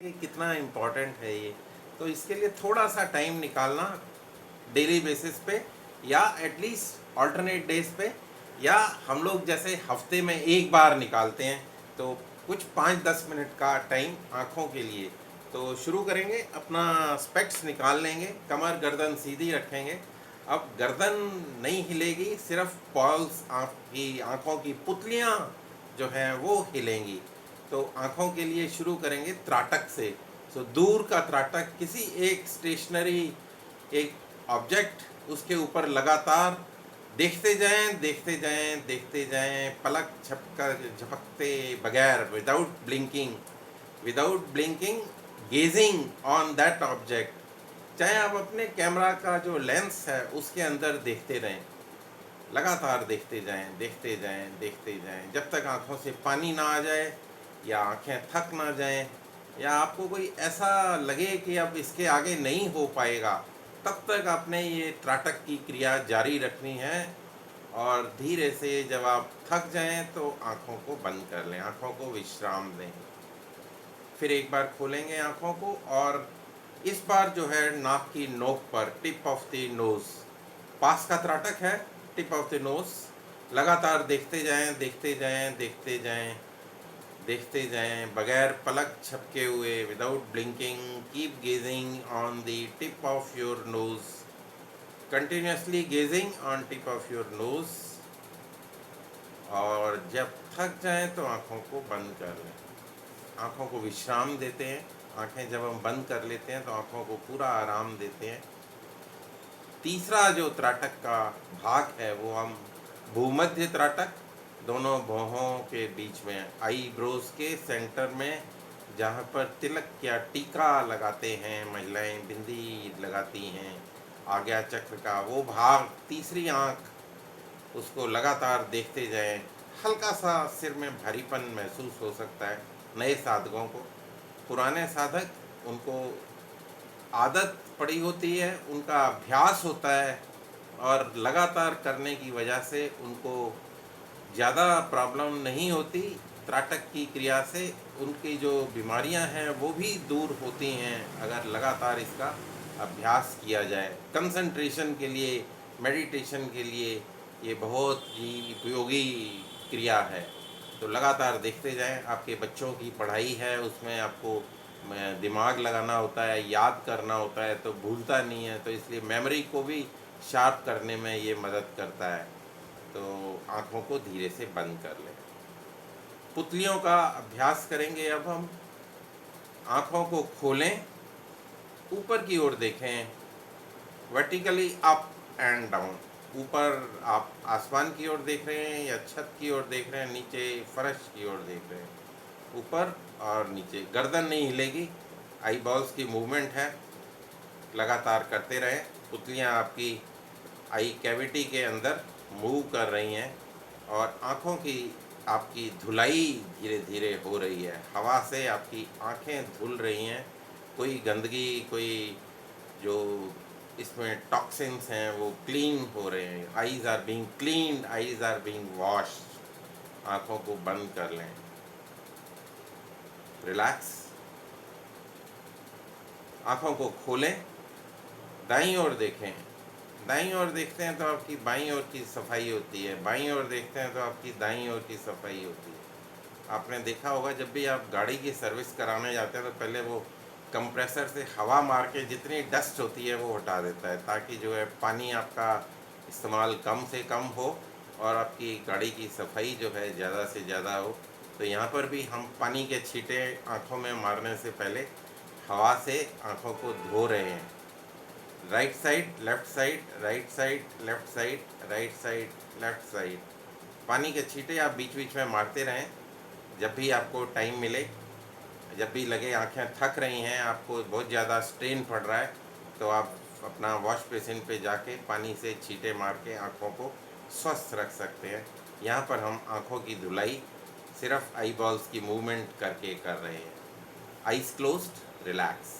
कि कितना इम्पोर्टेंट है ये। तो इसके लिए थोड़ा सा टाइम निकालना डेली बेसिस पे या एटलीस्ट ऑल्टरनेट डेज पे, या हम लोग जैसे हफ्ते में एक बार निकालते हैं तो कुछ 5-10 मिनट का टाइम आँखों के लिए। तो शुरू करेंगे, अपना स्पेक्ट्स निकाल लेंगे, कमर गर्दन सीधी रखेंगे। अब गर्दन नहीं हिलेगी, सिर्फ पॉल्स आँखों की पुतलियाँ जो हैं वो हिलेंगी। तो आँखों के लिए शुरू करेंगे त्राटक से। सो दूर का त्राटक, किसी एक स्टेशनरी एक ऑब्जेक्ट उसके ऊपर लगातार देखते जाएं, देखते जाएं, देखते जाएं, पलक झपकते बगैर, without blinking, gazing on that object. चाहे आप अपने कैमरा का जो लेंस है उसके अंदर देखते रहें, लगातार देखते जाएं, देखते जाएं, देखते जाएं, जब तक आँखों से पानी ना आ जाए या आँखें थक ना जाएं या आपको कोई ऐसा लगे कि अब इसके आगे नहीं हो पाएगा, तब तक आपने ये त्राटक की क्रिया जारी रखनी है। और धीरे से जब आप थक जाएं तो आँखों को बंद कर लें, आँखों को विश्राम दें। फिर एक बार खोलेंगे आँखों को, और इस बार जो है नाक की नोक पर, टिप ऑफ द नोज़, पास का त्राटक है, टिप ऑफ द नोज़। लगातार देखते जाएं, देखते जाएं, देखते जाएं, देखते जाएं, बगैर पलक झपके हुए, without blinking, keep gazing on the tip of your nose, continuously gazing on tip of your nose. और जब थक जाएं तो आँखों को बंद कर लें, आँखों को विश्राम देते हैं। आँखें जब हम बंद कर लेते हैं तो आँखों को पूरा आराम देते हैं। तीसरा जो त्राटक का भाग है वो हम भूमध्य त्राटक, दोनों भौहों के बीच में, आईब्रोज के सेंटर में, जहाँ पर तिलक या टीका लगाते हैं महिलाएं, बिंदी लगाती हैं, आज्ञा चक्र का वो भाग, तीसरी आँख, उसको लगातार देखते जाएं। हल्का सा सिर में भारीपन महसूस हो सकता है नए साधकों को। पुराने साधक, उनको आदत पड़ी होती है, उनका अभ्यास होता है और लगातार करने की वजह से उनको ज़्यादा प्रॉब्लम नहीं होती। त्राटक की क्रिया से उनकी जो बीमारियां हैं वो भी दूर होती हैं अगर लगातार इसका अभ्यास किया जाए। कंसंट्रेशन के लिए, मेडिटेशन के लिए ये बहुत ही उपयोगी क्रिया है। तो लगातार देखते जाएं। आपके बच्चों की पढ़ाई है, उसमें आपको दिमाग लगाना होता है, याद करना होता है, तो भूलता नहीं है, तो इसलिए मेमोरी को भी शार्प करने में ये मदद करता है। तो आँखों को धीरे से बंद कर लें। पुतलियों का अभ्यास करेंगे अब हम। आँखों को खोलें, ऊपर की ओर देखें, वर्टिकली अप एंड डाउन। ऊपर आप आसमान की ओर देख रहे हैं या छत की ओर देख रहे हैं, नीचे फर्श की ओर देख रहे हैं। ऊपर और नीचे, गर्दन नहीं हिलेगी, आई बॉल्स की मूवमेंट है, लगातार करते रहें। पुतलियाँ आपकी आई कैविटी के अंदर मूव कर रही हैं और आँखों की आपकी धुलाई धीरे धीरे हो रही है, हवा से आपकी आँखें धुल रही हैं। कोई गंदगी, कोई जो इसमें टॉक्सिन्स हैं वो क्लीन हो रहे हैं। Eyes are being cleaned, eyes are being washed. आँखों को बंद कर लें, रिलैक्स। आँखों को खोलें, दाईं ओर देखें। दाईं ओर देखते हैं तो आपकी बाईं ओर की सफाई होती है, बाईं ओर देखते हैं तो आपकी दाईं ओर की सफाई होती है। आपने देखा होगा, जब भी आप गाड़ी की सर्विस कराने जाते हैं तो पहले वो कंप्रेसर से हवा मार के जितनी डस्ट होती है वो हटा देता है, ताकि जो है पानी आपका इस्तेमाल कम से कम हो और आपकी गाड़ी की सफाई जो है ज़्यादा से ज़्यादा हो। तो यहाँ पर भी हम पानी के छींटे आँखों में मारने से पहले हवा से आँखों को धो रहे हैं। Right side, left side, right side, left side, right side, left side. पानी के छींटे आप बीच बीच में मारते रहें जब भी आपको टाइम मिले। जब भी लगे आंखें थक रही हैं, आपको बहुत ज़्यादा स्ट्रेन पड़ रहा है, तो आप अपना वॉश बेसिन पे जाके पानी से छींटे मार के आँखों को स्वस्थ रख सकते हैं। यहाँ पर हम आँखों की धुलाई सिर्फ आई बॉल्स की मूवमेंट करके कर रहे हैं। Eyes closed, relax.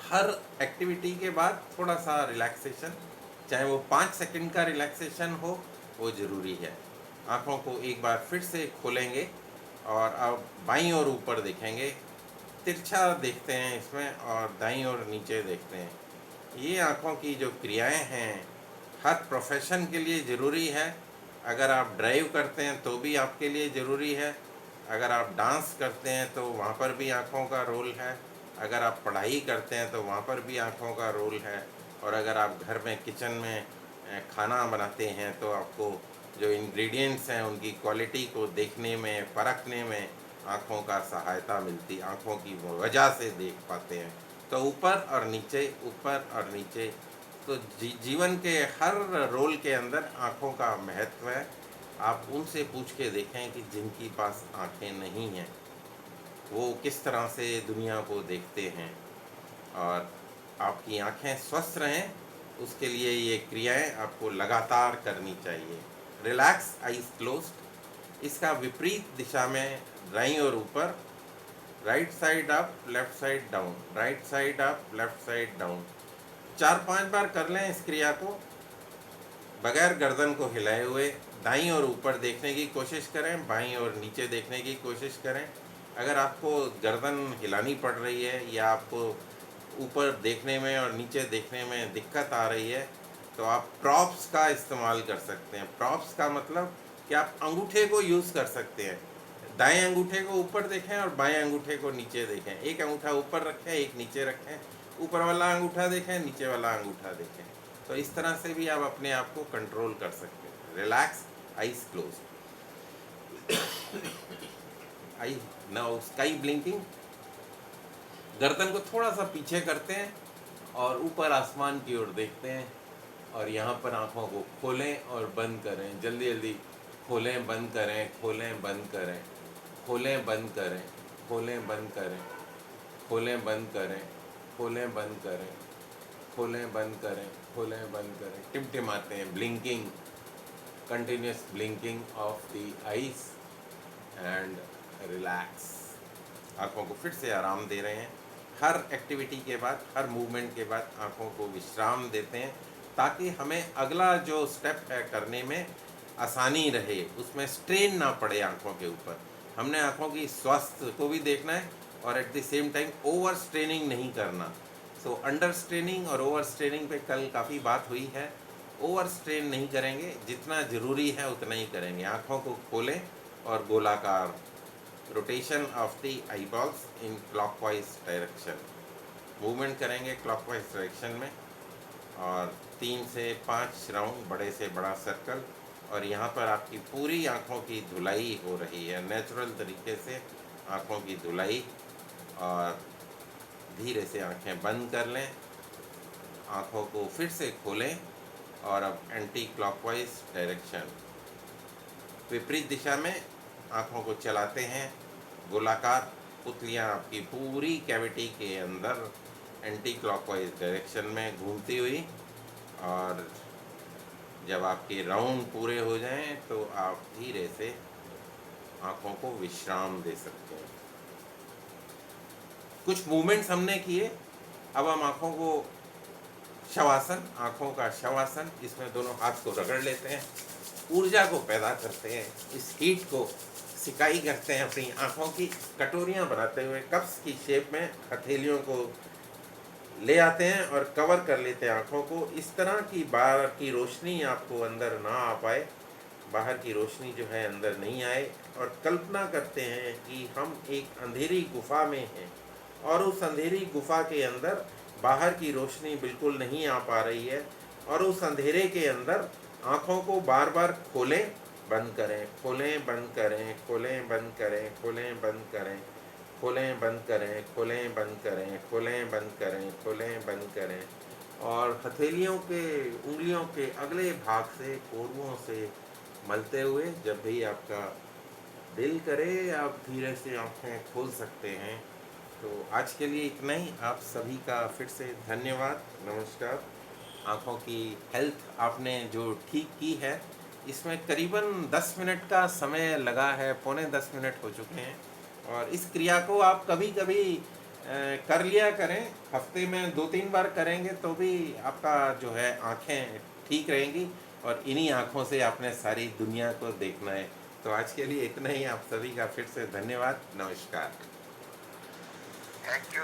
हर एक्टिविटी के बाद थोड़ा सा रिलैक्सेशन, चाहे वो 5 सेकंड का रिलैक्सेशन हो, वो ज़रूरी है। आँखों को एक बार फिर से खोलेंगे और अब बाईं ओर ऊपर देखेंगे। तिरछा देखते हैं इसमें और दाईं ओर नीचे देखते हैं। ये आँखों की जो क्रियाएं हैं हर प्रोफेशन के लिए ज़रूरी है। अगर आप ड्राइव करते हैं तो भी आपके लिए ज़रूरी है। अगर आप डांस करते हैं तो वहाँ पर भी आँखों का रोल है। अगर आप पढ़ाई करते हैं तो वहाँ पर भी आँखों का रोल है। और अगर आप घर में किचन में खाना बनाते हैं तो आपको जो इंग्रेडिएंट्स हैं उनकी क्वालिटी को देखने में, परखने में आँखों का सहायता मिलती, आँखों की वजह से देख पाते हैं। तो ऊपर और नीचे, ऊपर और नीचे, तो जीवन के हर रोल के अंदर आँखों का महत्व है। आप उनसे पूछ के देखें कि जिनकी पास आँखें नहीं हैं वो किस तरह से दुनिया को देखते हैं। और आपकी आँखें स्वस्थ रहें उसके लिए ये क्रियाएं आपको लगातार करनी चाहिए। रिलैक्स आइज क्लोज्ड, इसका विपरीत दिशा में दाईं और ऊपर, right side up, left side down, right side up, left side down, 4-5 बार कर लें इस क्रिया को बगैर गर्दन को हिलाए हुए। दाईं और ऊपर देखने की कोशिश करें, बाईं और नीचे देखने की कोशिश करें। अगर आपको गर्दन हिलानी पड़ रही है या आपको ऊपर देखने में और नीचे देखने में दिक्कत आ रही है तो आप प्रॉप्स का इस्तेमाल कर सकते हैं। प्रॉप्स का मतलब कि आप अंगूठे को यूज़ कर सकते हैं। दाएं अंगूठे को ऊपर देखें और बाएं अंगूठे को नीचे देखें। एक अंगूठा ऊपर रखें, एक नीचे रखें। ऊपर वाला अंगूठा देखें, नीचे वाला अंगूठा देखें। तो इस तरह से भी आप अपने आप को कंट्रोल कर सकते हैं। Relax, eyes close, I now sky blinking. गर्दन को थोड़ा सा पीछे करते हैं और ऊपर आसमान की ओर देखते हैं और यहाँ पर आँखों को खोलें और बंद करें। जल्दी जल्दी खोलें, बंद करें, खोलें, बंद करें, खोलें, बंद करें, खोलें, बंद करें, खोलें, बंद करें, खोलें, बंद करें, खोलें, बंद करें, खोलें, बंद करें। टिमटिमाते हैं, blinking, continuous blinking of the eyes and relax. आँखों को फिर से आराम दे रहे हैं। हर एक्टिविटी के बाद, हर मूवमेंट के बाद आँखों को विश्राम देते हैं ताकि हमें अगला जो स्टेप है करने में आसानी रहे, उसमें स्ट्रेन ना पड़े आँखों के ऊपर। हमने आँखों की स्वास्थ्य को भी देखना है और at the same time over straining नहीं करना। सो अंडर स्ट्रेनिंग और ओवर स्ट्रेनिंग पे कल काफ़ी बात हुई है। ओवर स्ट्रेन नहीं करेंगे, जितना ज़रूरी है उतना ही करेंगे। आँखों को खोलें और गोलाकार rotation of the eyeballs in clockwise direction, movement करेंगे क्लॉकवाइज डायरेक्शन में और 3 से 5 राउंड, बड़े से बड़ा सर्कल। और यहाँ पर आपकी पूरी आँखों की धुलाई हो रही है, नेचुरल तरीके से आँखों की धुलाई। और धीरे से आँखें बंद कर लें, आँखों को फिर से खोलें और अब एंटी क्लॉकवाइज डायरेक्शन, विपरीत दिशा में आँखों को चलाते हैं। गोलाकार पुतलियाँ आपकी पूरी कैविटी के अंदर एंटी क्लॉकवाइज डायरेक्शन में घूमती हुई। और जब आपके राउंड पूरे हो जाएं तो आप धीरे से आँखों को विश्राम दे सकते हैं। कुछ मूवमेंट्स हमने किए, अब हम आँखों को शवासन, आँखों का शवासन, इसमें दोनों हाथ को रगड़ लेते हैं, ऊर्जा को पैदा करते हैं, इस हीट को सिकाई करते हैं। अपनी आँखों की कटोरियाँ बनाते हुए कप्स की शेप में हथेलियों को ले आते हैं और कवर कर लेते हैं आँखों को, इस तरह की बाहर की रोशनी आपको अंदर ना आ पाए, बाहर की रोशनी जो है अंदर नहीं आए। और कल्पना करते हैं कि हम एक अंधेरी गुफा में हैं और उस अंधेरी गुफा के अंदर बाहर की रोशनी बिल्कुल नहीं आ पा रही है और उस अंधेरे के अंदर आँखों को बार बार खोलें, बंद करें, खोलें, बंद करें, खोलें, बंद करें, खोलें, बंद करें, खोलें, बंद करें, खोलें, बंद करें, खोलें, बंद करें, खोलें, बंद करें। और हथेलियों के, उंगलियों के अगले भाग से, कोरवों से मलते हुए जब भी आपका दिल करे आप धीरे से आँखें खोल सकते हैं। तो आज के लिए इतना ही। आप सभी का फिर से धन्यवाद, नमस्कार। आँखों की हेल्थ आपने जो ठीक की है, इसमें करीबन 10 मिनट का समय लगा है, पौने 10 मिनट हो चुके हैं। और इस क्रिया को आप कभी कभी कर लिया करें, हफ्ते में 2-3 बार करेंगे तो भी आपका जो है आँखें ठीक रहेंगी और इन्हीं आँखों से आपने सारी दुनिया को देखना है। तो आज के लिए इतना ही। आप सभी का फिर से धन्यवाद, नमस्कार। Thank you.